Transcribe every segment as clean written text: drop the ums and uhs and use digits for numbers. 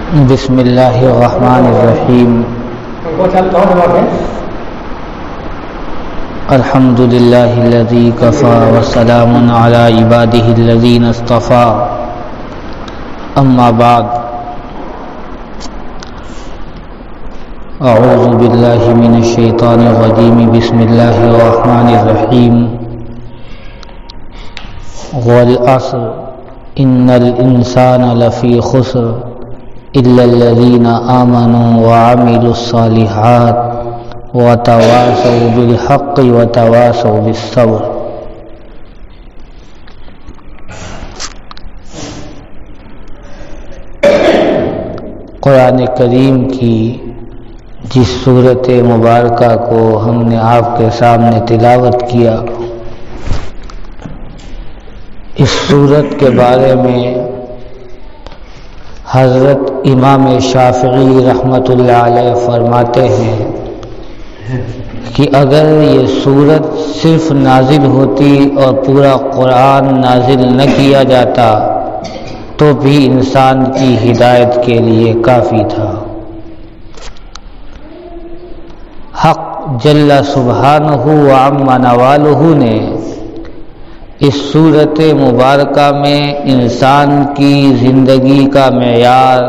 بسم اللہ الرحمن الرحیم الحمد للہ الذی کفی وسلام علی عبادہ الذین اصطفی اما بعد اعوذ باللہ من الشیطان الرجیم بسم اللہ الرحمن الرحیم والعصر ان الانسان لفی خسر الا الذین آمنوا وعملوا الصالحات وتواصوا بالحق وتواصوا بالصبر۔ قرآن کریم کی جس سورت مبارکہ کو ہم نے آپ کے سامنے تلاوت کیا، اس سورت کے بارے میں حضرت امام شافعی رحمۃ اللہ علیہ فرماتے ہیں کہ اگر یہ سورت صرف نازل ہوتی اور پورا قرآن نازل نہ کیا جاتا تو بھی انسان کی ہدایت کے لیے کافی تھا۔ حق جل سبحانہ وعم نوالہ نے اس سورت مبارکہ میں انسان کی زندگی کا معیار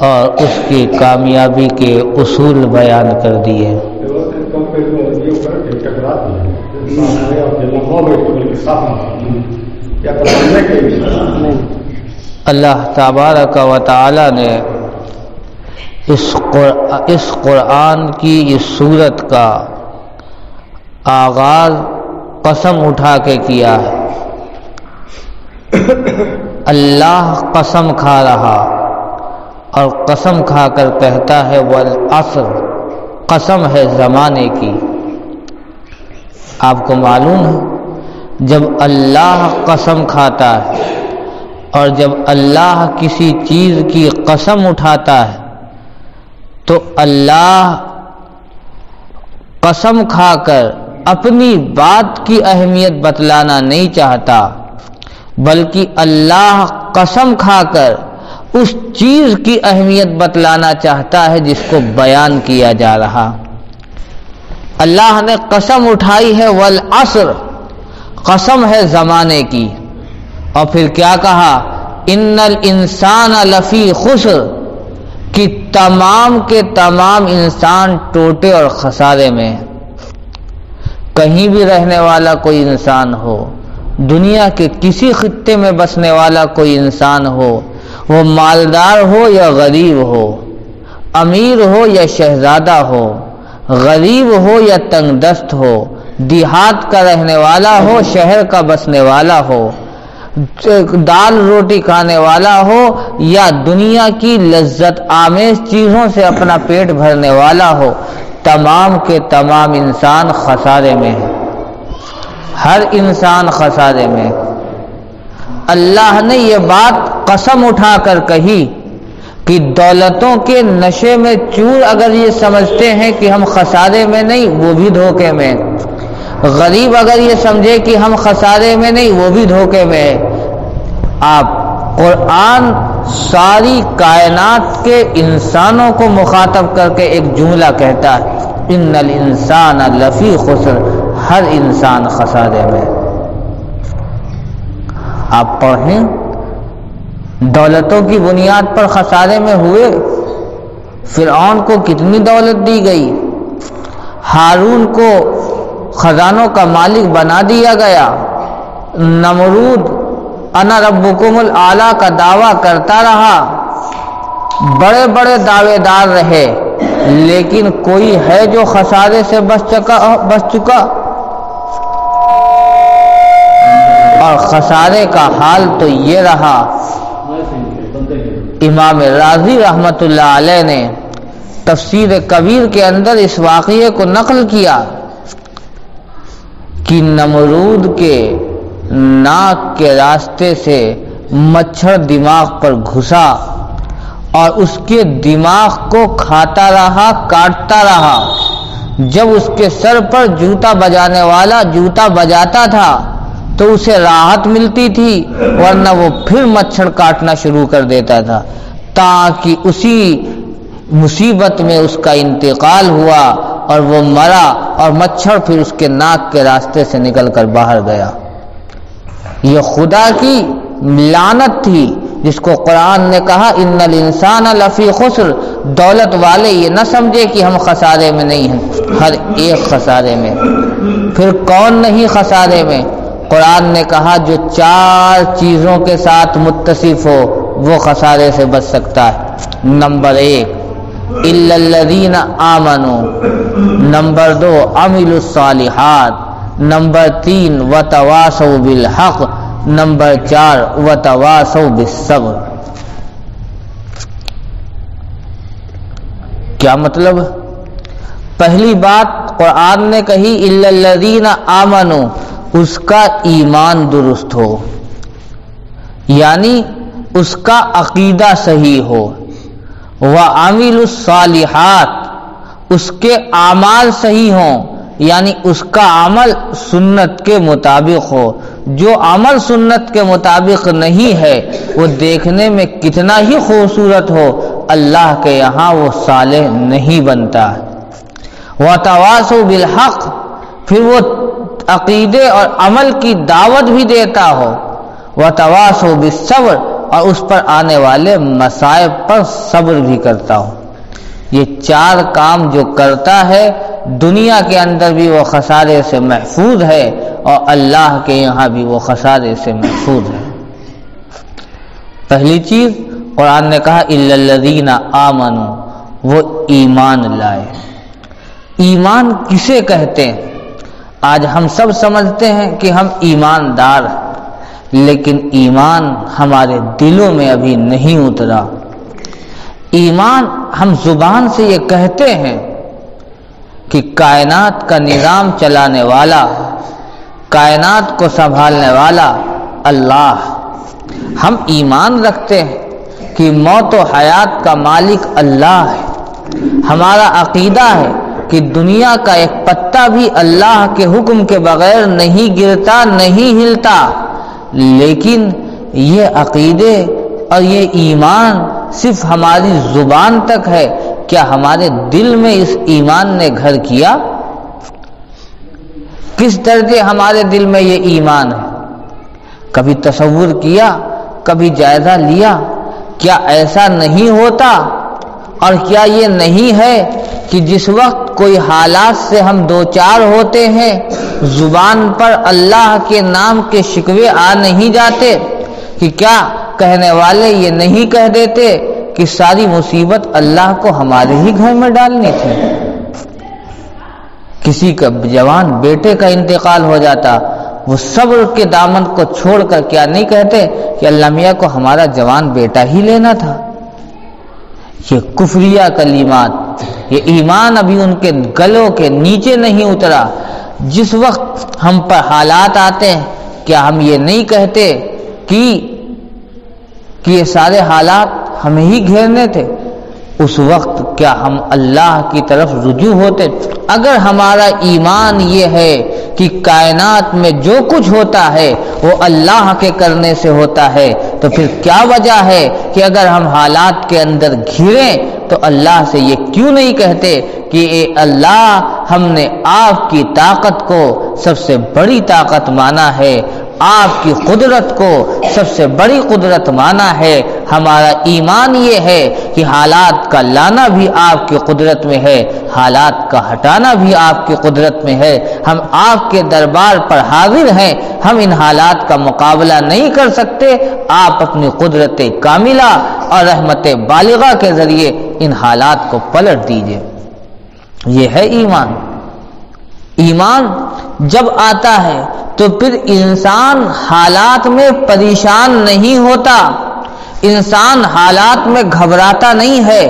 اور اس کی کامیابی کے اصول بیان کر دیے۔ اللہ تبارک و تعالی نے اس قرآن کی اس سورت کا آغاز قسم اٹھا کے کیا ہے۔ اللہ قسم کھا رہا اور قسم کھا کر کہتا ہے والعصر، قسم ہے زمانے کی۔ آپ کو معلوم ہے جب اللہ قسم کھاتا ہے اور جب اللہ کسی چیز کی قسم اٹھاتا ہے تو اللہ قسم کھا کر اپنی بات کی اہمیت بتلانا نہیں چاہتا، بلکہ اللہ قسم کھا کر اس چیز کی اہمیت بتلانا چاہتا ہے جس کو بیان کیا جا رہا۔ اللہ نے قسم اٹھائی ہے والعصر، قسم ہے زمانے کی، اور پھر کیا کہا ان الانسان لفی خسر، کہ تمام کے تمام انسان ٹوٹے اور خسارے میں۔ کہیں بھی رہنے والا کوئی انسان ہو، دنیا کے کسی خطے میں بسنے والا کوئی انسان ہو، وہ مالدار ہو یا غریب ہو، امیر ہو یا شہزادہ ہو، غریب ہو یا تنگ دست ہو، دیہات کا رہنے والا ہو، شہر کا بسنے والا ہو، دال روٹی کھانے والا ہو یا دنیا کی لذت آمیز چیزوں سے اپنا پیٹ بھرنے والا ہو، تمام کے تمام انسان خسارے میں ہیں۔ ہر انسان خسارے میں۔ اللہ نے یہ بات قسم اٹھا کر کہی کہ دولتوں کے نشے میں چور اگر یہ سمجھتے ہیں کہ ہم خسارے میں نہیں، وہ بھی دھوکے میں۔ غریب اگر یہ سمجھے کہ ہم خسارے میں نہیں، وہ بھی دھوکے میں۔ آپ قرآن ساری کائنات کے انسانوں کو مخاطب کر کے ایک جملہ کہتا ہے ان الانسان لفی خسر، ہر انسان خسارے میں۔ آپ پڑھیں دولتوں کی بنیاد پر خسارے میں ہوئے۔ فرعون کو کتنی دولت دی گئی، ہارون کو خزانوں کا مالک بنا دیا گیا، نمرود انا ربکم الاعلی کا دعویٰ کرتا رہا، بڑے بڑے دعوے دار رہے، لیکن کوئی ہے جو خسارے سے بچ چکا؟ اور خسارے کا حال تو یہ رہا۔ امام راضی رحمۃ اللہ علیہ نے تفسیر کبیر کے اندر اس واقعے کو نقل کیا کہ نمرود کے ناک کے راستے سے مچھر دماغ پر گھسا اور اس کے دماغ کو کھاتا رہا، کاٹتا رہا۔ جب اس کے سر پر جوتا بجانے والا جوتا بجاتا تھا تو اسے راحت ملتی تھی، ورنہ وہ پھر مچھر کاٹنا شروع کر دیتا تھا۔ تاکہ اسی مصیبت میں اس کا انتقال ہوا اور وہ مرا اور مچھر پھر اس کے ناک کے راستے سے نکل کر باہر گیا۔ یہ خدا کی لعنت تھی جس کو قرآن نے کہا ان الانسان لفی خسر۔ دولت والے یہ نہ سمجھے کہ ہم خسارے میں نہیں ہیں، ہر ایک خسارے میں۔ پھر کون نہیں خسارے میں؟ قرآن نے کہا جو 4 چیزوں کے ساتھ متصف ہو وہ خسارے سے بچ سکتا ہے۔ نمبر 1 الا الذین آمنوا، نمبر 2 عملوا الصالحات، نمبر 3 وتواصوا بالحق، نمبر 4 وتواصوا بالصبر۔ کیا مطلب؟ پہلی بات قرآن نے کہی الا الذین آمنوا، اس کا ایمان درست ہو، یعنی اس کا عقیدہ صحیح ہو۔ وعملوا الصالحات، اس کے اعمال صحیح ہوں، یعنی اس کا عمل سنت کے مطابق ہو۔ جو عمل سنت کے مطابق نہیں ہے وہ دیکھنے میں کتنا ہی خوبصورت ہو، اللہ کے یہاں وہ صالح نہیں بنتا۔ وتواصوا بالحق، پھر وہ عقیدے اور عمل کی دعوت بھی دیتا ہو۔ وتواصوا بالصبر، اور اس پر آنے والے مصائب پر صبر بھی کرتا ہو۔ یہ 4 کام جو کرتا ہے دنیا کے اندر بھی وہ خسارے سے محفوظ ہے اور اللہ کے یہاں بھی وہ خسارے سے محفوظ ہے۔ پہلی چیز قرآن نے کہا الا الذین آمنوا، وہ ایمان لائے۔ ایمان کسے کہتے ہیں؟ آج ہم سب سمجھتے ہیں کہ ہم ایماندار ہیں، لیکن ایمان ہمارے دلوں میں ابھی نہیں اترا۔ ایمان ہم زبان سے یہ کہتے ہیں کہ کائنات کا نظام چلانے والا، کائنات کو سنبھالنے والا اللہ۔ ہم ایمان رکھتے ہیں کہ موت و حیات کا مالک اللہ ہے۔ ہمارا عقیدہ ہے کہ دنیا کا ایک پتا بھی اللہ کے حکم کے بغیر نہیں گرتا، نہیں ہلتا۔ لیکن یہ عقیدے اور یہ ایمان صرف ہماری زبان تک ہے، کیا ہمارے دل میں اس ایمان نے گھر کیا؟ کس درجے ہمارے دل میں یہ ایمان ہے؟ کبھی تصور کیا؟ کبھی جائزہ لیا؟ کیا ایسا نہیں ہوتا؟ اور کیا یہ نہیں ہے کہ جس وقت کوئی حالات سے ہم دوچار ہوتے ہیں زبان پر اللہ کے نام کے شکوے آ نہیں جاتے؟ کہ کیا کہنے والے یہ نہیں کہہ دیتے کہ ساری مصیبت اللہ کو ہمارے ہی گھر میں ڈالنی تھی؟ کسی کا جوان بیٹے کا انتقال ہو جاتا، وہ صبر کے دامن کو چھوڑ کر کیا نہیں کہتے کہ اللہ میاں کو ہمارا جوان بیٹا ہی لینا تھا؟ یہ کفریہ کلمات، یہ ایمان ابھی ان کے گلوں کے نیچے نہیں اترا۔ جس وقت ہم پر حالات آتے ہیں کیا ہم یہ نہیں کہتے کہ یہ سارے حالات ہمیں ہی گھیرنے تھے؟ اس وقت کیا ہم اللہ کی طرف رجوع ہوتے؟ اگر ہمارا ایمان یہ ہے کہ کائنات میں جو کچھ ہوتا ہے وہ اللہ کے کرنے سے ہوتا ہے، تو پھر کیا وجہ ہے کہ اگر ہم حالات کے اندر گھریں تو اللہ سے یہ کیوں نہیں کہتے کہ اے اللہ ہم نے آپ کی طاقت کو سب سے بڑی طاقت مانا ہے، آپ کی قدرت کو سب سے بڑی قدرت مانا ہے۔ ہمارا ایمان یہ ہے کہ حالات کا لانا بھی آپ کی قدرت میں ہے، حالات کا ہٹانا بھی آپ کی قدرت میں ہے۔ ہم آپ کے دربار پر حاضر ہیں، ہم ان حالات کا مقابلہ نہیں کر سکتے، آپ اپنی قدرت کاملہ اور رحمت بالغہ کے ذریعے ان حالات کو پلٹ دیجئے۔ یہ ہے ایمان۔ ایمان جب آتا ہے تو پھر انسان حالات میں پریشان نہیں ہوتا، انسان حالات میں گھبراتا نہیں ہے،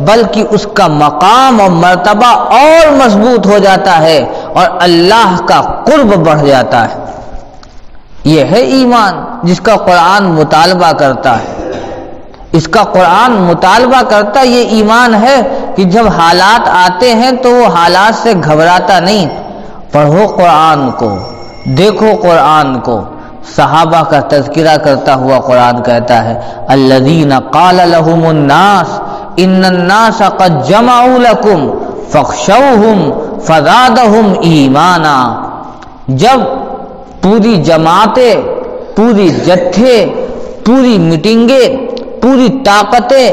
بلکہ اس کا مقام اور مرتبہ اور مضبوط ہو جاتا ہے اور اللہ کا قرب بڑھ جاتا ہے۔ یہ ہے ایمان جس کا قرآن مطالبہ کرتا ہے۔ اس کا قرآن مطالبہ کرتا یہ ایمان ہے کہ جب حالات آتے ہیں تو وہ حالات سے گھبراتا نہیں۔ پڑھو قرآن کو، دیکھو قرآن کو، صحابہ کا تذکرہ کرتا ہوا قرآن کہتا ہے الذین قال لهم الناس ان الناس قد جمعوا لكم فاخشوهم فزادهم ایمانا. جب پوری جماعتیں، پوری جتھے، پوری میٹنگیں، پوری طاقتیں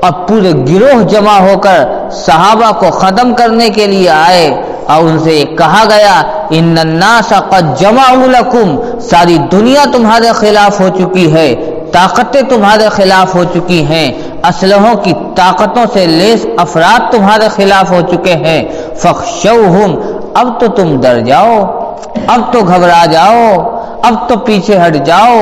اور پورے گروہ جمع ہو کر صحابہ کو ختم کرنے کے لیے آئے اور ان سے کہا گیا ان الناس قد جمعوا لکم، ساری دنیا تمہارے خلاف ہو چکی ہے، طاقتیں تمہارے خلاف ہو چکی ہیں، اسلحوں کی طاقتوں سے لیس افراد تمہارے خلاف ہو چکے ہیں، فخشوہم، اب تو تم ڈر جاؤ، اب تو گھبرا جاؤ، اب تو پیچھے ہٹ جاؤ،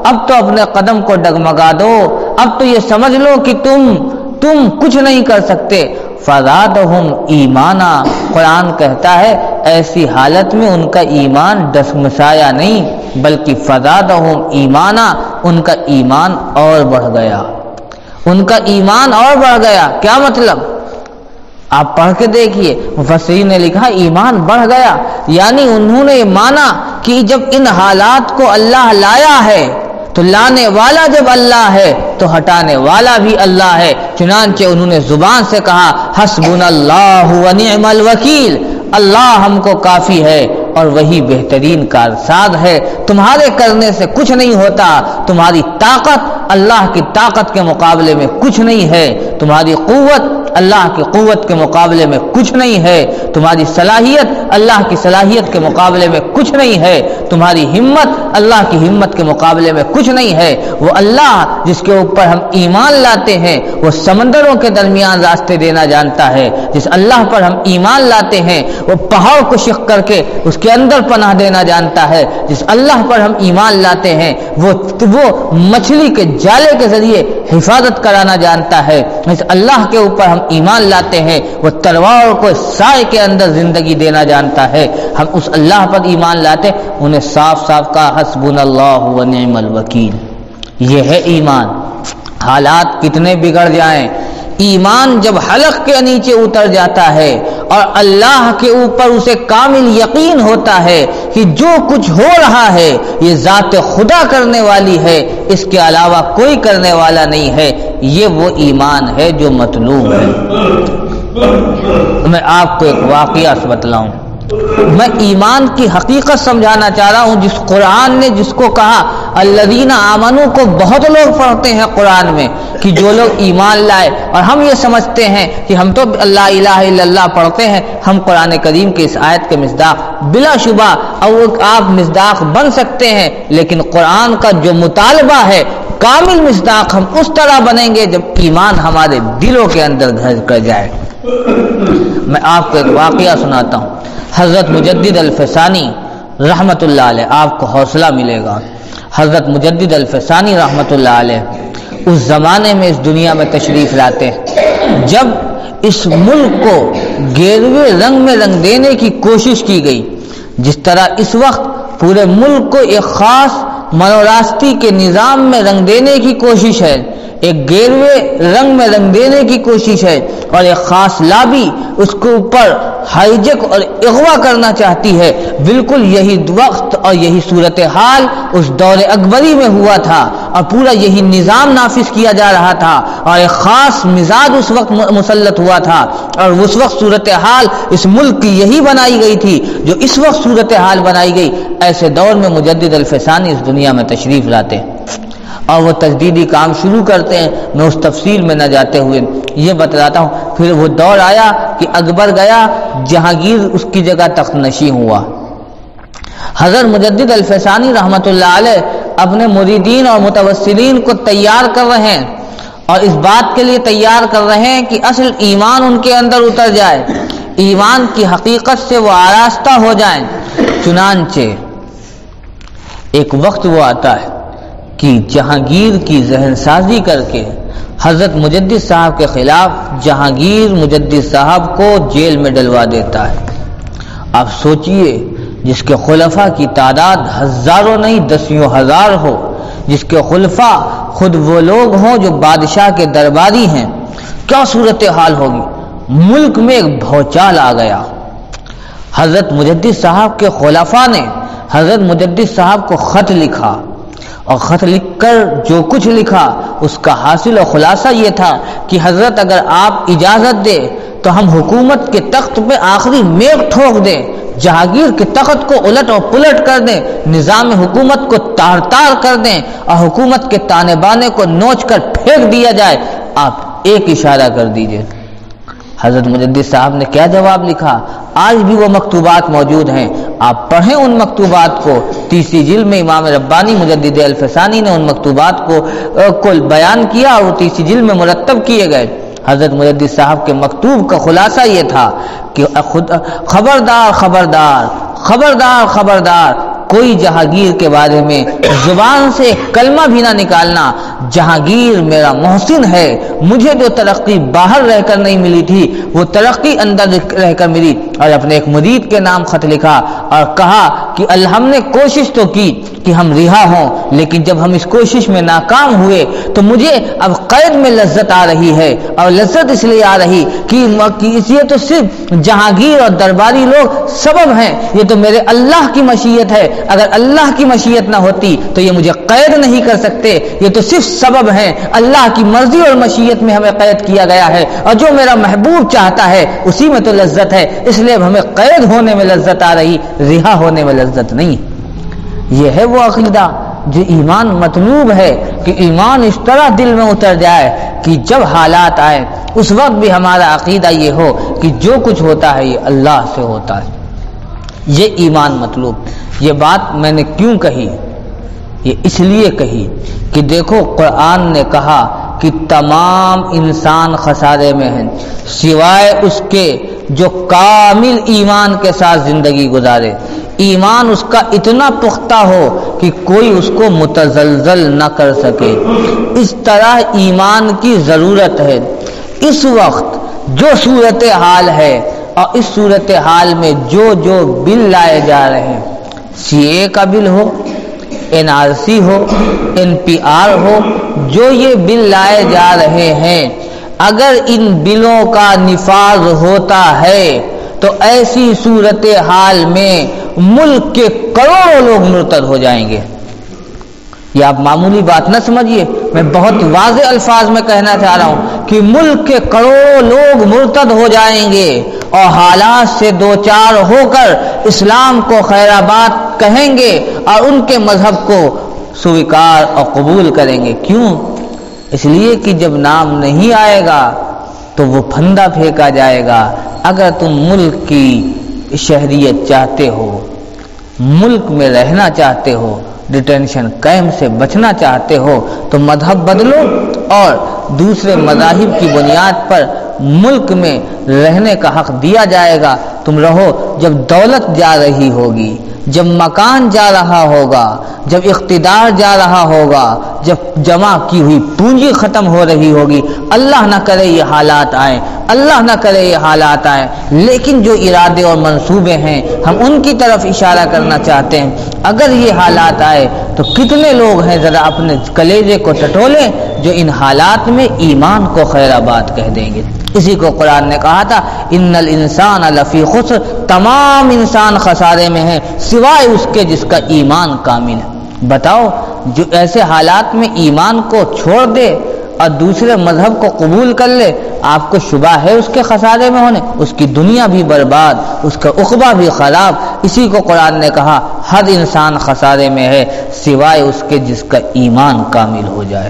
اب تو اپنے قدم کو ڈگمگا دو، اب تو یہ سمجھ لو کہ تم کچھ نہیں کر سکتے. فزادہم ایمانا، قرآن کہتا ہے ایسی حالت میں ان کا ایمان ڈسمسایا نہیں بلکہ فزادہم ایمانا، ان کا ایمان اور بڑھ گیا، ان کا ایمان اور بڑھ گیا. کیا مطلب؟ آپ پڑھ کے دیکھیے، مفسرین نے لکھا ایمان بڑھ گیا، یعنی انہوں نے مانا کہ جب ان حالات کو اللہ لایا ہے تو لانے والا جب اللہ ہے تو ہٹانے والا بھی اللہ ہے. چنانچہ انہوں نے زبان سے کہا حسبنا اللہ ونعم الوکیل، اللہ ہم کو کافی ہے اور وہی بہترین کارساز ہے. تمہارے کرنے سے کچھ نہیں ہوتا، تمہاری طاقت اللہ کی طاقت کے مقابلے میں کچھ نہیں ہے، تمہاری قوت اللہ کی قوت کے مقابلے میں کچھ نہیں ہے، تمہاری صلاحیت اللہ کی صلاحیت کے مقابلے میں کچھ نہیں ہے، تمہاری ہمت اللہ کی ہمت کے مقابلے میں کچھ نہیں ہے. وہ اللہ جس کے اوپر ہم ایمان لاتے ہیں وہ سمندروں کے درمیان راستے دینا جانتا ہے. جس اللہ پر ہم ایمان لاتے ہیں وہ پہاڑ کو شق کر کے اس کے اندر پناہ دینا جانتا ہے. جس اللہ پر ہم ایمان لاتے ہیں وہ مچھلی کے جالے کے ذریعے حفاظت کرانا جانتا ہے. جس اللہ کے اوپر ہم ایمان لاتے ہیں وہ تلوار کو سائے کے اندر زندگی دینا جانتا ہے. ہم اس اللہ پر ایمان لاتے، انہیں صاف صاف کہا حسبنا اللہ ونعم الوکیل. یہ ہے ایمان. حالات کتنے بگڑ جائیں، ایمان جب حلق کے نیچے اتر جاتا ہے اور اللہ کے اوپر اسے کامل یقین ہوتا ہے کہ جو کچھ ہو رہا ہے یہ ذات خدا کرنے والی ہے، اس کے علاوہ کوئی کرنے والا نہیں ہے، یہ وہ ایمان ہے جو مطلوب ہے. میں آپ کو ایک واقعہ سے بتلاؤں. میں ایمان کی حقیقت سمجھانا چاہ رہا ہوں. جس قرآن نے جس کو کہا الذین آمنو کو بہت لوگ پڑھتے ہیں قرآن میں کہ جو لوگ ایمان لائے، اور ہم یہ سمجھتے ہیں کہ ہم تو اللہ الہ الا اللہ پڑھتے ہیں، ہم قرآن کریم کی اس آیت کے مصداق بلا شبہ اور آپ مصداق بن سکتے ہیں، لیکن قرآن کا جو مطالبہ ہے کامل مصداق ہم اس طرح بنیں گے جب ایمان ہمارے دلوں کے اندر گھر کر جائے. میں آپ کو ایک واقعہ سناتا ہوں. حضرت مجدد الفسانی رحمت اللہ علیہ، آپ کو حوصلہ ملے گا. حضرت مجدد الفسانی رحمت اللہ علیہ اس زمانے میں اس دنیا میں تشریف لاتے ہیں جب اس ملک کو گیروے رنگ میں رنگ دینے کی کوشش کی گئی. جس طرح اس وقت پورے ملک کو ایک خاص منوراستی کے نظام میں رنگ دینے کی کوشش ہے، ایک گیروے رنگ میں رنگ دینے کی کوشش ہے، اور ایک خاص لابی اس کے اوپر ہائیجک اور اغوا کرنا چاہتی ہے. بالکل یہی وقت اور یہی صورتحال اس دور اکبری میں ہوا تھا اور پورا یہی نظام نافذ کیا جا رہا تھا اور ایک خاص مزاج اس وقت مسلط ہوا تھا، اور اس وقت صورتحال اس ملک کی یہی بنائی گئی تھی جو اس وقت صورتحال بنائی گئی. ایسے دور میں مجدد الفسانی اس دنیا میں تشریف لاتے ہیں اور وہ تجدیدی کام شروع کرتے ہیں. میں اس تفصیل میں نہ جاتے ہوئے یہ بتلاتا ہوں. پھر وہ دور آیا کہ اکبر گیا، جہانگیر اس کی جگہ تخت نشین ہوا. حضرت مجدد الفسانی رحمت اللہ علیہ اپنے مریدین اور متوسلین کو تیار کر رہے ہیں اور اس بات کے لیے تیار کر رہے ہیں کہ اصل ایمان ان کے اندر اتر جائے، ایمان کی حقیقت سے وہ آراستہ ہو جائیں. چنانچہ ایک وقت وہ آتا ہے کہ جہانگیر کی ذہن سازی کر کے حضرت مجدد صاحب کے خلاف جہانگیر مجدد صاحب کو جیل میں ڈلوا دیتا ہے. آپ سوچئے جس کے خلفاء کی تعداد ہزاروں نہیں دسیوں ہزار ہو، جس کے خلفاء خود وہ لوگ ہوں جو بادشاہ کے درباری ہیں، کیا صورتحال ہوگی. ملک میں ایک بھوچال آ گیا. حضرت مجدد صاحب کے خلفاء نے حضرت مجدد صاحب کو خط لکھا، اور خط لکھ کر جو کچھ لکھا اس کا حاصل و خلاصہ یہ تھا کہ حضرت اگر آپ اجازت دے تو ہم حکومت کے تخت پہ آخری میخ ٹھوک دیں، جہانگیر کے تخت کو الٹ اور پلٹ کر دیں، نظام حکومت کو تار تار کر دیں اور حکومت کے تانے بانے کو نوچ کر پھینک دیا جائے، آپ ایک اشارہ کر دیجئے۔ حضرت مجدد صاحب نے کیا جواب لکھا؟ آج بھی وہ مکتوبات موجود ہیں، آپ پڑھیں ان مکتوبات کو۔ تیسری جلد میں امام ربانی مجدد الفسانی نے ان مکتوبات کو بیان کیا اور وہ تیسری جلد میں مرتب کیے گئے۔ حضرت مجدد صاحب کے مکتوب کا خلاصہ یہ تھا کہ خبردار خبردار خبردار خبردار، کوئی جہانگیر کے بارے میں زبان سے کلمہ بھی نہ نکالنا۔ جہانگیر میرا محسن ہے، مجھے جو ترقی باہر رہ کر نہیں ملی تھی وہ ترقی اندر رہ کر ملی۔ اور اپنے ایک مرید کے نام خط لکھا اور کہا کہ ہم نے کوشش تو کی کہ ہم رہا ہوں، لیکن جب ہم اس کوشش میں ناکام ہوئے تو مجھے اب قید میں لذت آ رہی ہے، اور لذت اس لیے آ رہی کہ یہ تو صرف جہانگیر اور درباری لوگ سبب ہیں، یہ تو میرے اللہ کی مشیت ہے، اگر اللہ کی مشیت نہ ہوتی تو یہ مجھے قید نہیں کر سکتے، یہ تو صرف سبب ہیں، اللہ کی مرضی اور مشیت میں ہمیں قید کیا گیا ہے، اور جو میرا محبوب چاہتا ہے اسی میں تو لذت ہے، اس لیے اب ہمیں قید ہونے میں لذت آ رہی، رہا ہونے میں لذت نہیں۔ یہ ہے وہ عقیدہ جو ایمان مطلوب ہے، کہ ایمان اس طرح دل میں اتر جائے کہ جب حالات آئے اس وقت بھی ہمارا عقیدہ یہ ہو کہ جو کچھ ہوتا ہے یہ اللہ سے ہوتا ہے۔ یہ ایمان مطلوب۔ یہ بات میں نے کیوں کہی؟ یہ اس لیے کہی کہ دیکھو قرآن نے کہا کہ تمام انسان خسارے میں ہیں سوائے اس کے جو کامل ایمان کے ساتھ زندگی گزارے، ایمان اس کا اتنا پختہ ہو کہ کوئی اس کو متزلزل نہ کر سکے۔ اس طرح ایمان کی ضرورت ہے۔ اس وقت جو صورتحال ہے اور اس صورتحال میں جو بل لائے جا رہے ہیں، سی اے کا بل ہو، این آر سی ہو، این پی آر ہو، جو یہ بل لائے جا رہے ہیں، اگر ان بلوں کا نفاذ ہوتا ہے تو ایسی صورتحال میں ملک کے کروڑوں لوگ مرتد ہو جائیں گے۔ یہ آپ معمولی بات نہ سمجھیے، میں بہت واضح الفاظ میں کہنا چاہ رہا ہوں کہ ملک کے کروڑوں لوگ مرتد ہو جائیں گے اور حالات سے دوچار ہو کر اسلام کو خیرآباد کہیں گے اور ان کے مذہب کو سویکار اور قبول کریں گے۔ کیوں؟ اس لیے کہ جب نام نہیں آئے گا تو وہ پھندا پھینکا جائے گا۔ اگر تم ملک کی شہریت چاہتے ہو، ملک میں رہنا چاہتے ہو، ڈیٹینشن کیمپ سے بچنا چاہتے ہو تو مذہب بدلو اور دوسرے مذاہب کی بنیاد پر ملک میں رہنے کا حق دیا جائے گا۔ تم رہو، جب دولت جا رہی ہوگی، جب مکان جا رہا ہوگا، جب اقتدار جا رہا ہوگا، جب جمع کی ہوئی پونجی ختم ہو رہی ہوگی، اللہ نہ کرے یہ حالات آئیں، اللہ نہ کرے یہ حالات آئیں، لیکن جو ارادے اور منصوبے ہیں ہم ان کی طرف اشارہ کرنا چاہتے ہیں۔ اگر یہ حالات آئے تو کتنے لوگ ہیں ذرا اپنے کلیجے کو ٹٹولیں جو ان حالات میں ایمان کو خیرآباد کہہ دیں گے۔ اسی کو قرآن نے کہا تھا ان الانسان لفی خسر، تمام انسان خسارے میں ہیں سوائے اس کے جس کا ایمان کامل ہے۔ بتاؤ، جو ایسے حالات میں ایمان کو چھوڑ دے اور دوسرے مذہب کو قبول کر لے، آپ کو شبہ ہے اس کے خسارے میں ہونے؟ اس کی دنیا بھی برباد، اس کا عقبہ بھی خراب۔ اسی کو قرآن نے کہا ہر انسان خسارے میں ہے سوائے اس کے جس کا ایمان کامل ہو جائے۔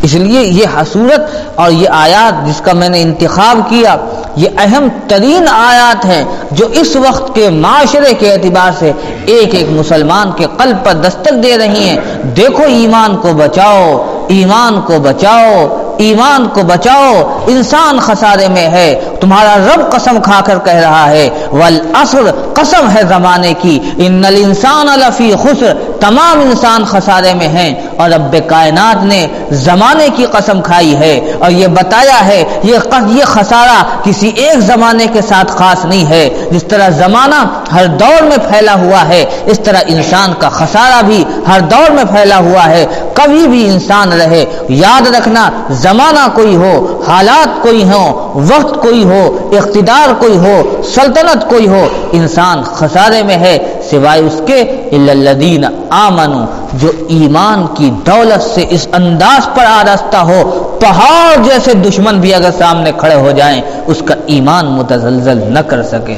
اس لیے یہ حسورت اور یہ آیات جس کا میں نے انتخاب کیا، یہ اہم ترین آیات ہیں جو اس وقت کے معاشرے کے اعتبار سے ایک ایک مسلمان کے قلب پر دستک دے رہی ہیں۔ دیکھو، ایمان کو بچاؤ، ایمان کو بچاؤ، ایمان کو بچاؤ، انسان خسارے میں ہے۔ تمہارا رب قسم کھا کر کہہ رہا ہے والعصر، قسم ہے زمانے کی، ان الانسان لفی خسر، تمام انسان خسارے میں ہیں۔ اور رب کائنات نے زمانے کی قسم کھائی ہے اور یہ بتایا ہے یہ خسارہ کسی ایک زمانے کے ساتھ خاص نہیں ہے۔ جس طرح زمانہ ہر دور میں پھیلا ہوا ہے، اس طرح انسان کا خسارہ بھی ہر دور میں پھیلا ہوا ہے۔ کبھی بھی انسان رہے، یاد رکھنا، زمانہ کوئی ہو، حالات کوئی ہو، وقت کوئی ہو، اقتدار کوئی ہو، سلطنت کوئی ہو، انسان خسارے میں ہے سوائے اس کے الا الذین آمنوا، جو ایمان کی دولت سے اس انداز پر آراستہ ہو، پہاڑ جیسے دشمن بھی اگر سامنے کھڑے ہو جائیں اس کا ایمان متزلزل نہ کر سکے۔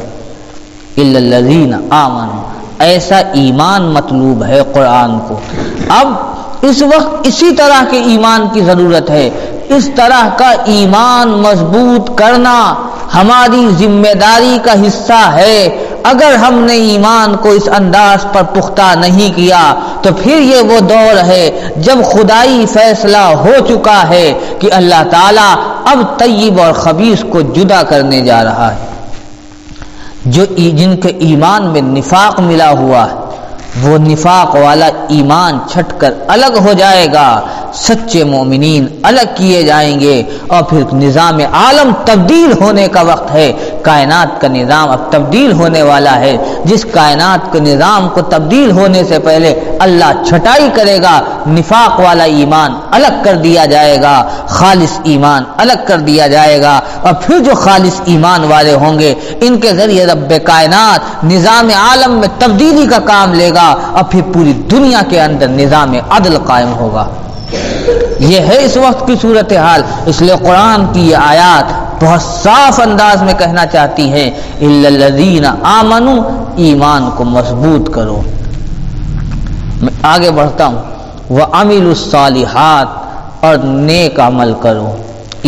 الا الذین آمنوا، ایسا ایمان مطلوب ہے قرآن کو۔ اب اس وقت اسی طرح کے ایمان کی ضرورت ہے۔ اس طرح کا ایمان مضبوط کرنا ہماری ذمہ داری کا حصہ ہے۔ اگر ہم نے ایمان کو اس انداز پر پختہ نہیں کیا تو پھر یہ وہ دور ہے جب خدائی فیصلہ ہو چکا ہے کہ اللہ تعالیٰ اب طیب اور خبیث کو جدا کرنے جا رہا ہے۔ جن کے ایمان میں نفاق ملا ہوا ہے وہ نفاق والا ایمان چھٹ کر الگ ہو جائے گا، سچے مومنین الگ کیے جائیں گے، اور پھر نظام عالم تبدیل ہونے کا وقت ہے۔ کائنات کا نظام اب تبدیل ہونے والا ہے۔ جس کائنات کے نظام کو تبدیل ہونے سے پہلے اللہ چھٹائی کرے گا، نفاق والا ایمان الگ کر دیا جائے گا، خالص ایمان الگ کر دیا جائے گا، اور پھر جو خالص ایمان والے ہوں گے ان کے ذریعے رب کائنات نظام عالم میں تبدیلی کا کام لے گا، اور پھر پوری دنیا کے اندر نظام عدل قائم ہوگا۔ یہ ہے اس وقت کی صورتحال۔ اس لیے قرآن کی یہ آیات بہت صاف انداز میں کہنا چاہتی ہیں الا الذین آمنوا، ایمان کو مضبوط کرو۔ میں آگے بڑھتا ہوں، وعملوا الصالحات، اور نیک عمل کرو۔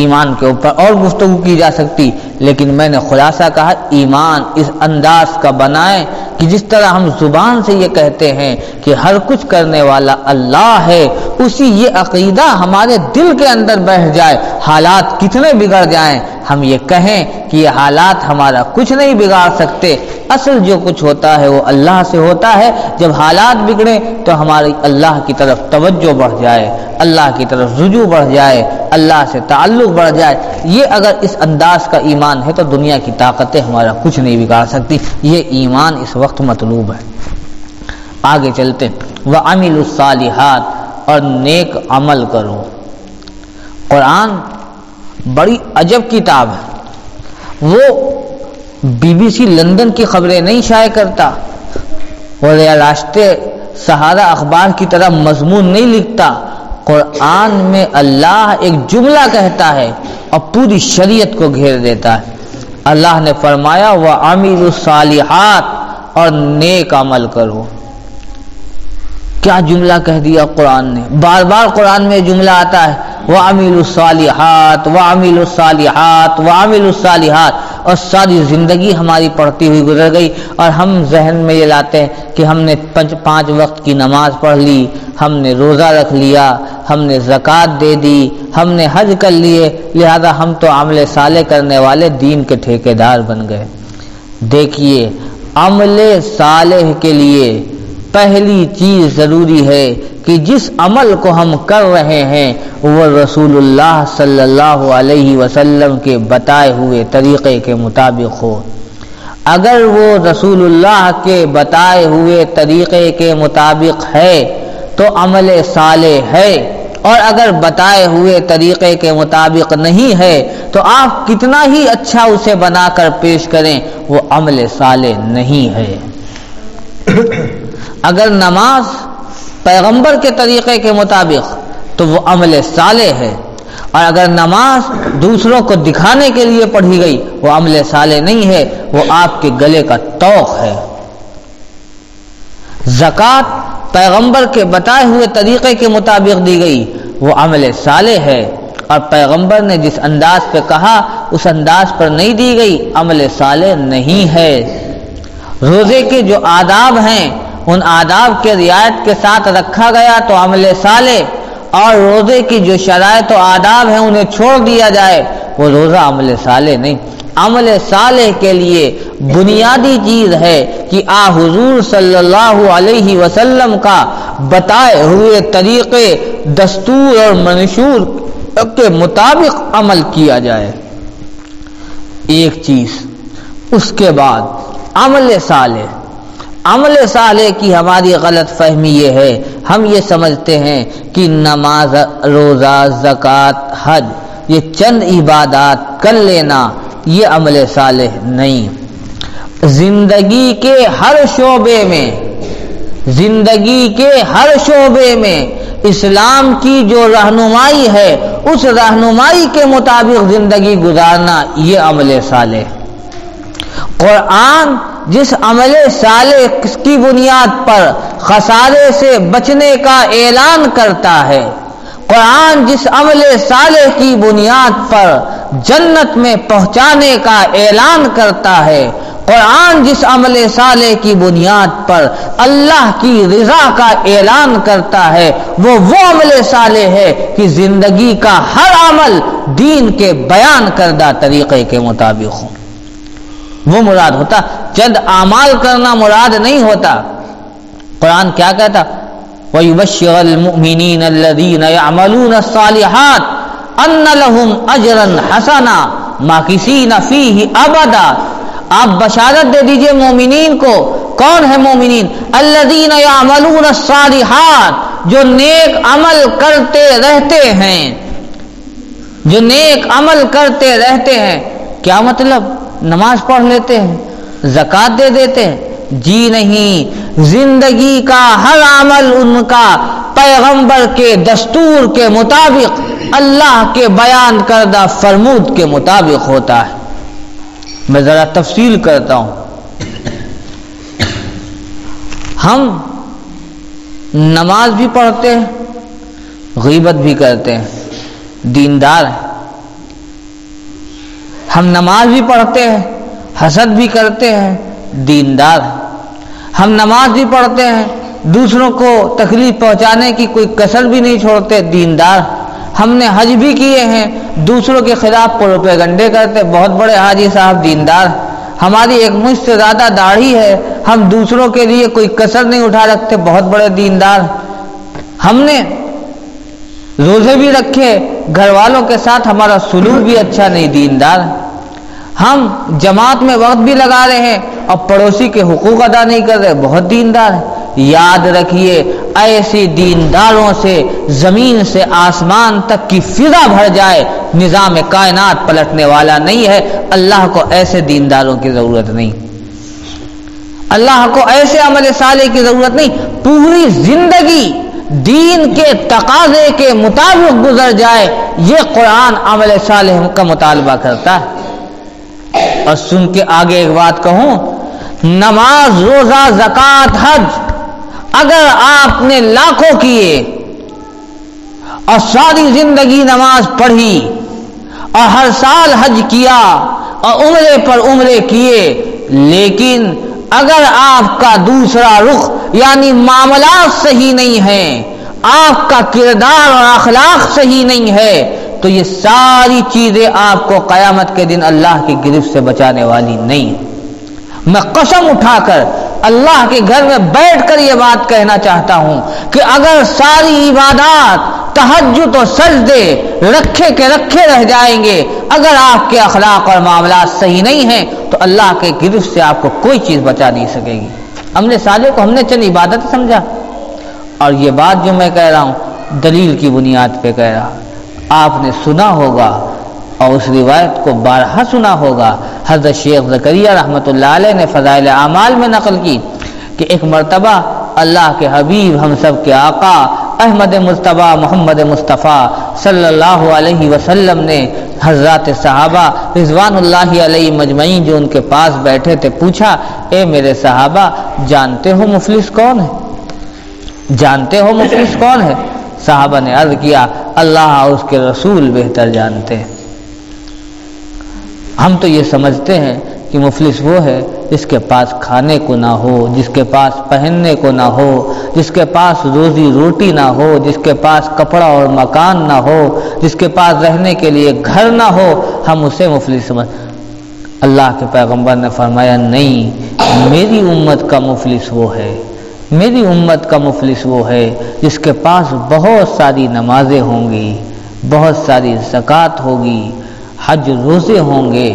ایمان کے اوپر اور گفتگو کی جا سکتی، لیکن میں نے خلاصہ کہا ایمان اس انداز کا بنائیں کہ جس طرح ہم زبان سے یہ کہتے ہیں کہ ہر کچھ کرنے والا اللہ ہے، اسی یہ عقیدہ ہمارے دل کے اندر بیٹھ جائے، حالات کتنے بگڑ جائیں ہم یہ کہیں کہ یہ حالات ہمارا کچھ نہیں بگاڑ سکتے، اصل جو کچھ ہوتا ہے وہ اللہ سے ہوتا ہے۔ جب حالات بگڑیں تو ہماری اللہ کی طرف توجہ بڑھ جائے، اللہ کی طرف رجوع بڑھ جائے، اللہ سے تعلق بڑھ جائے۔ یہ اگر اس انداز کا ایمان ہے تو دنیا کی طاقتیں ہمارا کچھ نہیں بگاڑ سکتی۔ یہ ایمان اس وقت مطلوب ہے۔ آگے چلتے، وعملوا الصالحات، اور نیک عمل کرو۔ قرآن بڑی عجب کتاب ہے۔ وہ BBC لندن کی خبریں نہیں شائع کرتا، اور راشتے سہارا اخبار کی طرح مضمون نہیں لکھتا۔ قرآن میں اللہ ایک جملہ کہتا ہے اور پوری شریعت کو گھیر دیتا ہے۔ اللہ نے فرمایا وَعَمِلُوا الصَّالِحَاتِ، اور نیک عمل کرو۔ کیا جملہ کہہ دیا قرآن نے؟ بار بار قرآن میں جملہ آتا ہے وَعَمِلُوا الصَّالِحَاتِ وَعَمِلُوا الصَّالِحَاتِ وَعَمِلُوا الصَّالِحَاتِ، اور ساری زندگی ہماری پڑھتی ہوئی گزر گئی، اور ہم ذہن میں یہ لاتے ہیں کہ ہم نے 5 وقت کی نماز پڑھ لی، ہم نے روزہ رکھ لیا، ہم نے زکوٰۃ دے دی، ہم نے حج کر لیے، لہذا ہم تو عمل صالح کرنے والے دین کے ٹھیکیدار بن گئے۔ دیکھیے، عمل صالح کے لیے پہلی چیز ضروری ہے کہ جس عمل کو ہم کر رہے ہیں وہ رسول اللہ صلی اللہ علیہ وسلم کے بتائے ہوئے طریقے کے مطابق ہو۔ اگر وہ رسول اللہ کے بتائے ہوئے طریقے کے مطابق ہے تو عمل صالح ہے، اور اگر بتائے ہوئے طریقے کے مطابق نہیں ہے تو آپ کتنا ہی اچھا اسے بنا کر پیش کریں وہ عمل صالح نہیں ہے۔ اگر نماز پیغمبر کے طریقے کے مطابق تو وہ عمل صالح ہے، اور اگر نماز دوسروں کو دکھانے کے لیے پڑھی گئی وہ عمل صالح نہیں ہے، وہ آپ کے گلے کا طوق ہے۔ زکوٰۃ پیغمبر کے بتائے ہوئے طریقے کے مطابق دی گئی وہ عمل صالح ہے، اور پیغمبر نے جس انداز پہ کہا اس انداز پر نہیں دی گئی عمل صالح نہیں ہے۔ روزے کے جو آداب ہیں ان آداب کے رعایت کے ساتھ رکھا گیا تو عمل صالح، اور روزے کی جو شرائط و آداب ہیں انہیں چھوڑ دیا جائے وہ روزہ عمل صالح نہیں۔ عمل صالح کے لیے بنیادی چیز ہے کہ حضور صلی اللہ علیہ وسلم کا بتائے ہوئے طریقے، دستور اور منشور کے مطابق عمل کیا جائے، ایک چیز۔ اس کے بعد عمل صالح، عمل صالح کی ہماری غلط فہمی یہ ہے، ہم یہ سمجھتے ہیں کہ نماز، روزہ، زکوٰۃ، حج یہ چند عبادات کر لینا یہ عمل صالح نہیں۔ زندگی کے ہر شعبے میں، زندگی کے ہر شعبے میں اسلام کی جو رہنمائی ہے اس رہنمائی کے مطابق زندگی گزارنا، یہ عمل صالح۔ قرآن جس عمل صالح کی بنیاد پر خسارے سے بچنے کا اعلان کرتا ہے، قرآن جس عمل صالح کی بنیاد پر جنت میں پہنچانے کا اعلان کرتا ہے، قرآن جس عمل صالح کی بنیاد پر اللہ کی رضا کا اعلان کرتا ہے، وہ عمل صالح ہے کہ زندگی کا ہر عمل دین کے بیان کردہ طریقے کے مطابق ہو۔ وہ مراد ہوتا، چند اعمال کرنا مراد نہیں ہوتا۔ قرآن کیا کہتا؟ وَيُبَشِّرَ الْمُؤْمِنِينَ الَّذِينَ يَعْمَلُونَ الصَّالِحَاتِ أَنَّ لَهُمْ أَجْرًا حَسَنًا مَاكِثِينَ فِيهِ أَبَدًا۔ آپ بشارت دے دیجئے مومنین کو۔ کون ہے مومنین؟ الذین یعملون الصالحات، جو نیک عمل کرتے رہتے ہیں، جو نیک عمل کرتے رہتے ہیں۔ کیا مطلب؟ نماز پڑھ لیتے ہیں، زکوٰۃ دے دیتے ہیں؟ جی نہیں، زندگی کا ہر عمل ان کا پیغمبر کے دستور کے مطابق، اللہ کے بیان کردہ فرمود کے مطابق ہوتا ہے۔ میں ذرا تفصیل کرتا ہوں۔ ہم نماز بھی پڑھتے ہیں، غیبت بھی کرتے ہیں، دیندار ہیں۔ ہم نماز بھی پڑھتے ہیں، حسد بھی کرتے ہیں، دیندار ہیں۔ ہم نماز بھی پڑھتے ہیں، دوسروں کو تکلیف پہنچانے کی کوئی کسر بھی نہیں چھوڑتے، دیندار۔ ہم نے حج بھی کیے ہیں، دوسروں کے خلاف پروپیگنڈے کرتے، بہت بڑے حاجی صاحب، دیندار۔ ہماری ایک مجھ سے زیادہ داڑھی ہے، ہم دوسروں کے لیے کوئی کسر نہیں اٹھا رکھتے، بہت بڑے دیندار۔ ہم نے روزے بھی رکھے، گھر والوں کے ساتھ ہمارا سلوک بھی اچھا نہیں، دیندار۔ ہم جماعت میں وقت بھی لگا رہے ہیں اور پڑوسی کے حقوق ادا نہیں کر رہے، بہت دیندار ہے۔ یاد رکھیے، ایسے دینداروں سے زمین سے آسمان تک کی فضا بھر جائے، نظام کائنات پلٹنے والا نہیں ہے۔ اللہ کو ایسے دینداروں کی ضرورت نہیں، اللہ کو ایسے عمل صالح کی ضرورت نہیں۔ پوری زندگی دین کے تقاضے کے مطابق گزر جائے، یہ قرآن عمل صالح کا مطالبہ کرتا ہے۔ اور سن کے آگے ایک بات کہوں، نماز، روزہ، زکوٰۃ، حج اگر آپ نے لاکھوں کیے اور ساری زندگی نماز پڑھی اور ہر سال حج کیا اور عمرے پر عمرے کیے، لیکن اگر آپ کا دوسرا رخ یعنی معاملات صحیح نہیں ہیں، آپ کا کردار اور اخلاق صحیح نہیں ہے، تو یہ ساری چیزیں آپ کو قیامت کے دن اللہ کی گرفت سے بچانے والی نہیں۔ میں قسم اٹھا کر اللہ کے گھر میں بیٹھ کر یہ بات کہنا چاہتا ہوں کہ اگر ساری عبادات، تہجد و سجدے رکھے کے رکھے رہ جائیں گے، اگر آپ کے اخلاق اور معاملات صحیح نہیں ہیں، تو اللہ کے گرفت سے آپ کو کوئی چیز بچا نہیں سکے گی۔ عمل صالح کو ہم نے چند عبادت سمجھا، اور یہ بات جو میں کہہ رہا ہوں دلیل کی بنیاد پہ کہہ رہا۔ آپ نے سنا ہوگا اور اس روایت کو بارہا سنا ہوگا، حضرت شیخ زکریا رحمۃ اللہ علیہ نے فضائل اعمال میں نقل کی کہ ایک مرتبہ اللہ کے حبیب، ہم سب کے آقا احمد مجتبیٰ محمد مصطفیٰ صلی اللہ علیہ وسلم نے حضرات صحابہ رضوان اللہ علیہ مجمعین جو ان کے پاس بیٹھے تھے پوچھا، اے میرے صحابہ، جانتے ہو مفلس کون ہے؟ جانتے ہو مفلس کون ہے؟ صحابہ نے عرض کیا، اللہ اور اس کے رسول بہتر جانتے ہیں۔ ہم تو یہ سمجھتے ہیں کہ مفلس وہ ہے جس کے پاس کھانے کو نہ ہو، جس کے پاس پہننے کو نہ ہو، جس کے پاس روزی روٹی نہ ہو، جس کے پاس کپڑا اور مکان نہ ہو، جس کے پاس رہنے کے لیے گھر نہ ہو، ہم اسے مفلس سمجھ۔ اللہ کے پیغمبر نے فرمایا، نہیں، میری امت کا مفلس وہ ہے، میری امت کا مفلس وہ ہے جس کے پاس بہت ساری نمازیں ہوں گی، بہت ساری زکوٰۃ ہوگی، حج روزے ہوں گے،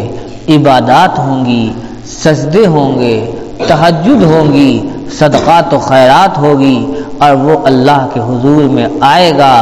عبادات ہوں گی، سجدے ہوں گے، تہجد ہوں گی، صدقات و خیرات ہوگی، اور وہ اللہ کے حضور میں آئے گا،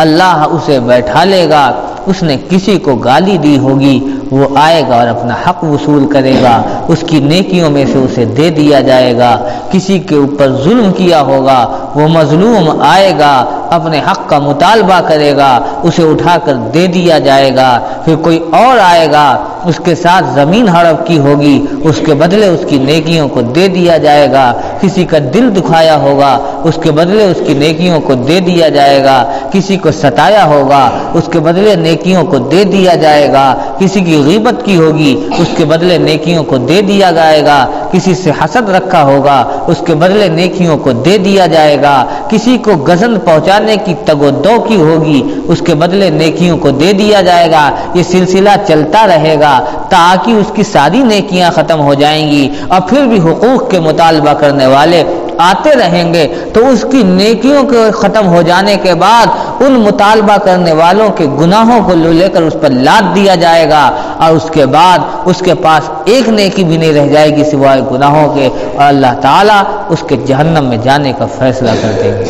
اللہ اسے بیٹھا لے گا، اس نے کسی کو گالی دی ہوگی، وہ آئے گا اور اپنا حق وصول کرے گا، اس کی نیکیوں میں سے اسے دے دیا جائے گا۔ کسی کے اوپر ظلم کیا ہوگا، وہ مظلوم آئے گا، اپنے حق کا مطالبہ کرے گا، اسے اٹھا کر دے دیا جائے گا۔ پھر کوئی اور آئے گا، اس کے ساتھ زمین ہڑپ کی ہوگی، اس کے بدلے اس کی نیکیوں کو دے دیا جائے گا۔ کسی کا دل دکھایا ہوگا، اس کے بدلے اس کی نیکیوں کو دے دیا جائے گا۔ کسی کو ستایا ہوگا، اس کے بدلے نیکیوں کو دے دیا جائے گا۔ کسی کی غیبت کی ہوگی، اس کے بدلے نیکیوں کو دے دیا جائے گا۔ کسی سے حسد رکھا ہوگا، اس کے بدلے نیکیوں کو دے دیا جائے گا۔ کسی کو غضب پہنچانے کی تگ و دو کی ہوگی، اس کے بدلے نیکیوں کو دے دیا جائے گا۔ یہ سلسلہ چلتا رہے گا تاکہ اس کی ساری نیکیاں ختم ہو جائیں گی، اور پھر بھی حقوق کے مطالبہ کرنے والے آتے رہیں گے، تو اس کی نیکیوں کے ختم ہو جانے کے بعد ان مطالبہ کرنے والوں کے گناہوں کو لے کر اس پر لاد دیا جائے گا، اور اس کے بعد اس کے پاس ایک نیکی بھی نہیں رہ جائے گی سوائے گناہوں کے، اور اللہ تعالیٰ اس کے جہنم میں جانے کا فیصلہ کر دیں گے۔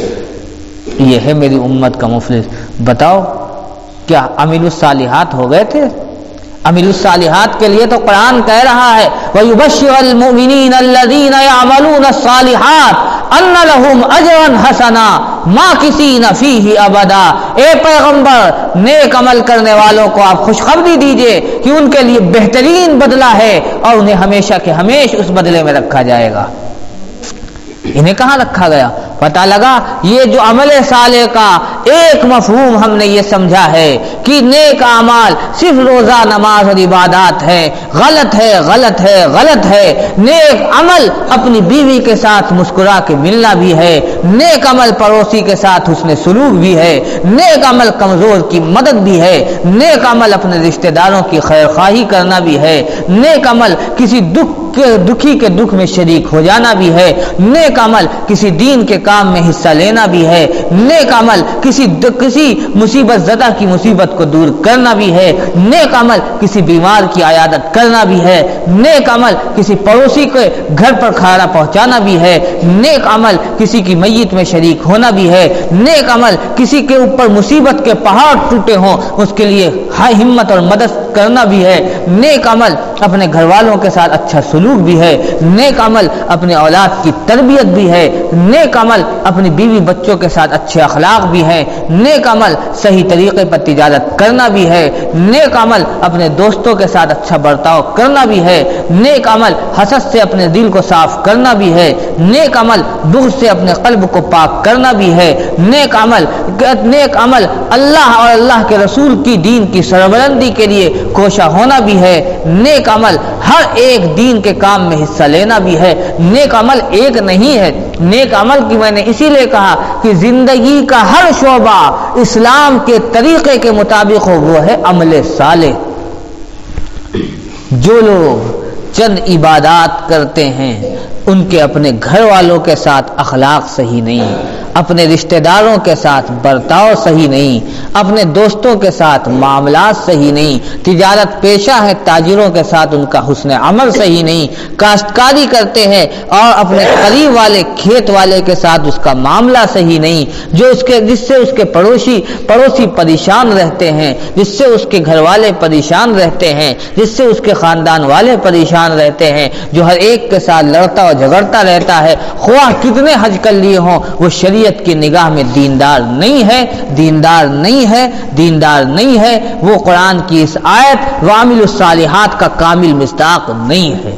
یہ ہے میری امت کا مفلس۔ بتاؤ کیا عامل الصالحات ہو گئے تھے؟ عامل الصالحات کے لیے تو قرآن کہہ رہا ہے وَيُبَشِّرُ الْمُؤْمِنِينَ الَّذِينَ يَعْمَلُونَ الصَّالِحَاتِ أَنَّ لَهُمْ أَجْرًا حَسَنًا مَاكِثِينَ فِيهِ أَبَدًا۔ اے پیغمبر، نیک عمل کرنے والوں کو آپ خوشخبری دیجئے کہ ان کے لیے بہترین بدلہ ہے، اور انہیں ہمیشہ کے ہمیشہ اس بدلے میں رکھا جائے گا۔ انہیں کہاں رکھا گیا؟ پتہ لگا یہ جو عمل صالح کا ایک مفہوم ہم نے یہ سمجھا ہے کہ نیک اعمال صرف روزہ نماز اور عبادات ہے، غلط ہے، غلط ہے، غلط ہے۔ نیک عمل اپنی بیوی کے ساتھ مسکرا کے ملنا بھی ہے، نیک عمل پڑوسی کے ساتھ حسن سلوک بھی ہے، نیک عمل کمزور کی مدد بھی ہے، نیک عمل اپنے رشتہ داروں کی خیر خواہی کرنا بھی ہے، نیک عمل کسی دکھی کے دکھ میں شریک ہو جانا بھی ہے، نیک عمل کسی دین کے کام میں حصہ لینا بھی ہے، نیک عمل کسی مصیبت زدہ کی مصیبت کو دور کرنا بھی ہے، نیک عمل کسی بیمار کی عیادت کرنا بھی ہے، نیک عمل کسی پڑوسی کے گھر پر کھانا پہنچانا بھی ہے، نیک عمل کسی کی میت میں شریک ہونا بھی ہے، نیک عمل کسی کے اوپر مصیبت کے پہاڑ ٹوٹے ہوں اس کے لیے ہائی ہمت اور مدد کرنا بھی ہے، نیک عمل اپنے گھر والوں کے ساتھ اچھا سلوک بھی ہے، نیک عمل اپنے اولاد کی تربیت بھی ہے، نیک عمل اپنی بیوی بچوں کے ساتھ اچھے اخلاق بھی ہے، نیک عمل صحیح طریقے پر تجارت کرنا بھی ہے، نیک عمل اپنے دوستوں کے ساتھ اچھا برتاؤ کرنا بھی ہے، نیک عمل حسد سے اپنے دل کو صاف کرنا بھی ہے، نیک عمل بغض سے اپنے قلب کو پاک کرنا بھی ہے، نیک عمل اللہ اور اللہ کے رسول کی دین کی سربلندی کے لیے کوشاں ہونا بھی ہے، نیک عمل ہر ایک دین کے کام میں حصہ لینا بھی ہے۔ نیک عمل ایک نہیں ہے، نیک عمل کی میں نے اسی لیے کہا کہ زندگی کا ہر شعبہ اسلام کے طریقے کے مطابق ہو، وہ ہے عمل صالح۔ جو لوگ چند عبادات کرتے ہیں ان کے اپنے گھر والوں کے ساتھ اخلاق صحیح نہیں، اپنے رشتہ داروں کے ساتھ برتاؤ صحیح نہیں، اپنے دوستوں کے ساتھ معاملات صحیح نہیں، تجارت پیشہ ہے تاجروں کے ساتھ ان کا حسن عمل صحیح نہیں، کاشتکاری کرتے ہیں اور اپنے قریب والے کھیت والے کے ساتھ اس کا معاملہ صحیح نہیں، جس سے اس کے پڑوسی پریشان رہتے ہیں، جس سے اس کے گھر والے پریشان رہتے ہیں، جس سے اس کے خاندان والے پریشان رہتے ہیں، جو ہر ایک کے ساتھ لڑتا اور جھگڑتا رہتا ہے، خواہ کتنے حج کر لیے ہوں، وہ شریعت کی نگاہ میں دیندار نہیں ہے، دیندار نہیں ہے، وہ قرآن کی اس آیت وعامل الصالحات کا کامل مصداق نہیں ہے۔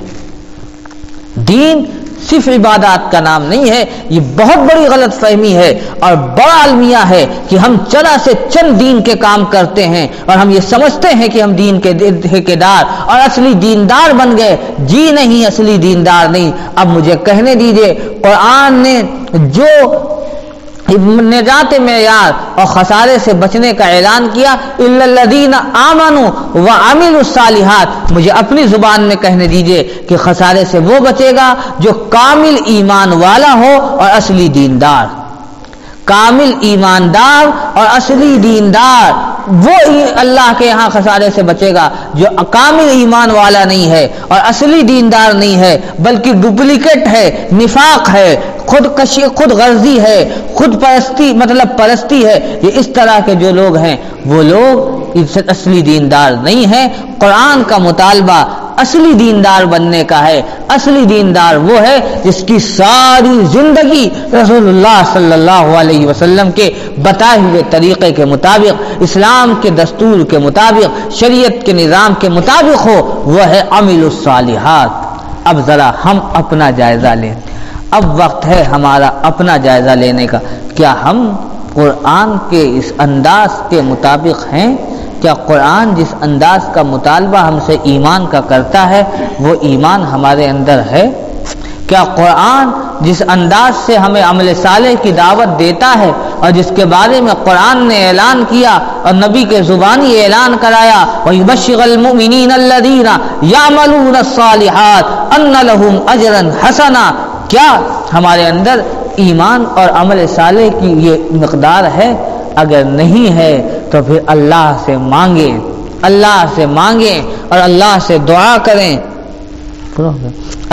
دین صرف عبادات کا نام نہیں ہے، یہ بہت بڑی غلط فہمی ہے اور بڑا المیہ ہے کہ ہم چند دین کے کام کرتے ہیں اور ہم یہ سمجھتے ہیں کہ ہم دین کے ٹھیکیدار اور اصلی دیندار بن گئے۔ جی نہیں، اصلی دیندار نہیں۔ اب مجھے کہنے دیجئے، قرآن نے جو نجات معیار اور خسارے سے بچنے کا اعلان کیا، الا الذین آمنوا وعملوا الصالحات، مجھے اپنی زبان میں کہنے دیجئے کہ خسارے سے وہ بچے گا جو کامل ایمان والا ہو اور اصلی دیندار۔ کامل ایماندار اور اصلی دیندار وہ اللہ کے ہاں خسارے سے بچے گا، جو کامل ایمان والا نہیں ہے اور اصلی دیندار نہیں ہے بلکہ ڈپلیکیٹ ہے، نفاق ہے، خود غرضی ہے، خود پرستی مطلب پرستی ہے، یہ اس طرح کے جو لوگ ہیں وہ لوگ اصلی دیندار نہیں ہیں۔ قرآن کا مطالبہ اصلی دیندار بننے کا ہے۔ اصلی دیندار وہ ہے جس کی ساری زندگی رسول اللہ صلی اللہ علیہ وسلم کے بتائے ہوئے طریقے کے مطابق، اسلام کے دستور کے مطابق، شریعت کے نظام کے مطابق ہو، وہ ہے عمل الصالحات۔ اب ذرا ہم اپنا جائزہ لیں، اب وقت ہے ہمارا اپنا جائزہ لینے کا۔ کیا ہم قرآن کے اس انداز کے مطابق ہیں؟ کیا قرآن جس انداز کا مطالبہ ہم سے ایمان کا کرتا ہے وہ ایمان ہمارے اندر ہے؟ کیا قرآن جس انداز سے ہمیں عمل صالح کی دعوت دیتا ہے اور جس کے بارے میں قرآن نے اعلان کیا اور نبی کے زبانی اعلان کرایا وَيُبَشِّرُ الْمُؤْمِنِينَ الَّذِينَ يَعْمَلُونَ الصَّالِحَاتِ أَنَّ لَهُمْ أَجْرًا حَسَنًا، کیا ہمارے اندر ایمان اور عمل صالح کی یہ مقدار ہے؟ اگر نہیں ہے تو پھر اللہ سے مانگیں، اللہ سے مانگیں اور اللہ سے دعا کریں،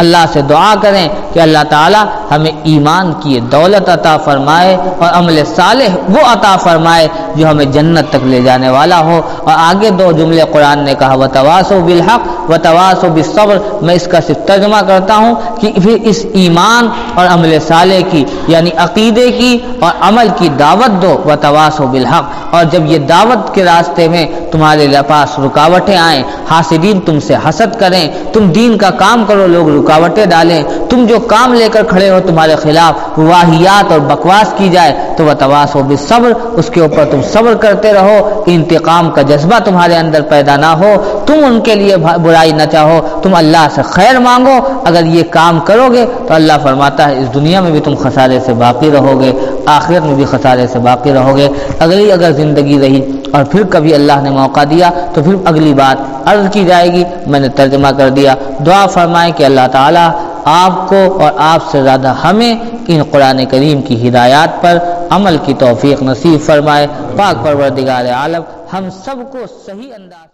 اللہ سے دعا کریں کہ اللہ تعالی ہمیں ایمان کی دولت عطا فرمائے اور عمل صالح وہ عطا فرمائے جو ہمیں جنت تک لے جانے والا ہو۔ اور آگے دو جملے قرآن نے کہا وَتَوَاصَوْا بِالْحَقِّ وَتَوَاصَوْا بِالصَّبْرِ، میں اس کا صرف ترجمہ کرتا ہوں کہ پھر اس ایمان اور عمل صالح کی یعنی عقیدے کی اور عمل کی دعوت دو وَتَوَاصَوْا بِالْحَقِّ، اور جب یہ دعوت کے راستے میں تمہارے پاس رکاوٹیں آئیں، حاسدین تم سے حسد کریں، تم دین کا کام کرو لوگ رکاوٹیں ڈالیں، تم جو کام لے کر کھڑے ہو تمہارے خلاف واہیات اور بکواس کی جائے تو وَتَوَاصَوْا بِالصَّبْرِ، اس کے اوپر تم صبر کرتے رہو، انتقام کا جذبہ تمہارے اندر پیدا نہ ہو، تم ان کے لیے برائی نہ چاہو، تم اللہ سے خیر مانگو۔ اگر یہ کام کرو گے تو اللہ فرماتا ہے اس دنیا میں بھی تم خسارے سے باقی رہو گے، آخرت میں بھی خسارے سے باقی رہو گے۔ اگر زندگی رہی اور پھر کبھی اللہ نے موقع دیا تو پھر اگلی بات عرض کی جائے گی، میں نے ترجمہ کر دیا۔ دعا فرمائیں کہ اللہ تعالی آپ کو اور آپ سے زیادہ ہمیں ان قرآن کریم کی ہدایات پر عمل کی توفیق نصیب فرمائے۔ پاک پروردگار عالم ہم سب کو صحیح انداز